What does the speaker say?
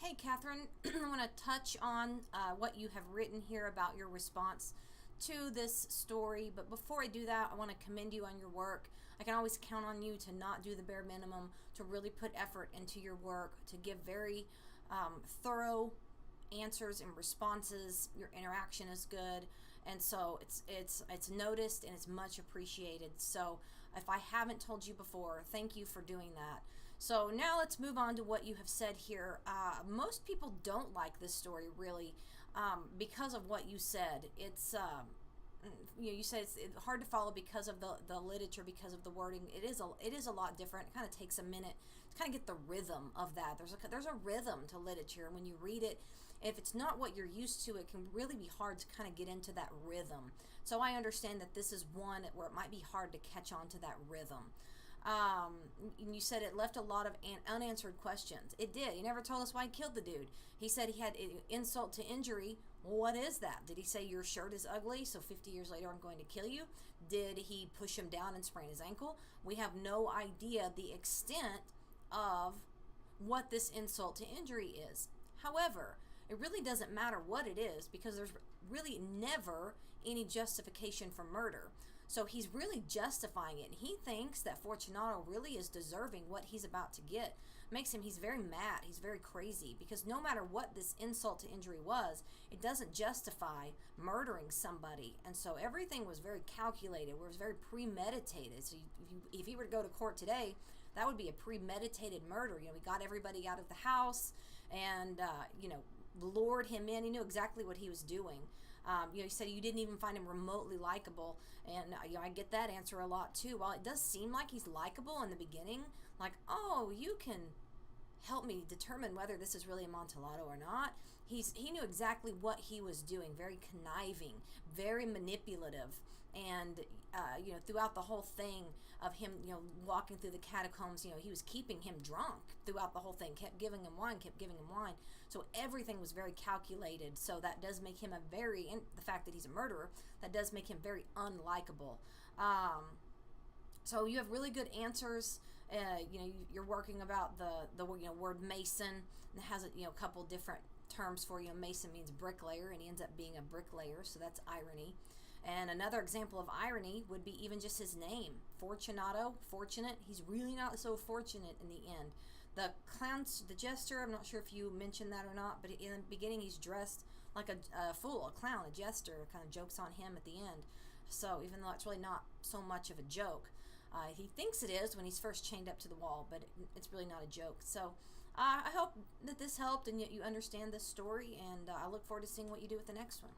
Hey, Catherine, I want to touch on what you have written here about your response to this story. But before I do that, I want to commend you on your work. I can always count on you to not do the bare minimum, to really put effort into your work, to give very thorough answers and responses. Your interaction is good, and so it's noticed and it's much appreciated. So if I haven't told you before, thank you for doing that. So now let's move on to what you have said here. Most people don't like this story, really, because of what you said. You said it's hard to follow because of the literature, because of the wording. It is a lot different. It kind of takes a minute to kind of get the rhythm of that. There's a rhythm to literature, and when you read it, if it's not what you're used to, it can really be hard to kind of get into that rhythm. So I understand that this is one where it might be hard to catch on to that rhythm. And you said it left a lot of unanswered questions. It did. He never told us why he killed the dude. He said he had insult to injury. Well, what is that? Did he say your shirt is ugly, so 50 years later I'm going to kill you? Did he push him down and sprain his ankle? We have no idea the extent of what this insult to injury is. However, it really doesn't matter what it is, because there's really never any justification for murder. So he's really justifying it. And he thinks that Fortunato really is deserving what he's about to get. He's very mad. He's very crazy, because no matter what this insult to injury was, it doesn't justify murdering somebody. And so everything was very calculated, was very premeditated. So if he were to go to court today, that would be a premeditated murder. We got everybody out of the house and, lured him in. He knew exactly what he was doing. He said you didn't even find him remotely likable, and I get that answer a lot too. While it does seem like he's likable in the beginning, like, oh, you can help me determine whether this is really Amontillado or not. He knew exactly what he was doing. Very conniving, very manipulative, and throughout the whole thing of him, walking through the catacombs, he was keeping him drunk throughout the whole thing. Kept giving him wine. So everything was very calculated. So that does make him the fact that he's a murderer, that does make him very unlikable. So you have really good answers. You're working about the word mason. It has a couple different terms for you. Mason means bricklayer, and he ends up being a bricklayer, so that's irony. And another example of irony would be even just his name, Fortunato, fortunate. He's really not so fortunate in the end. The clown, the jester, I'm not sure if you mentioned that or not, but in the beginning he's dressed like a fool, a clown, a jester, kind of jokes on him at the end. So even though it's really not so much of a joke, he thinks it is when he's first chained up to the wall, but it's really not a joke. So I hope that this helped and you understand this story, and I look forward to seeing what you do with the next one.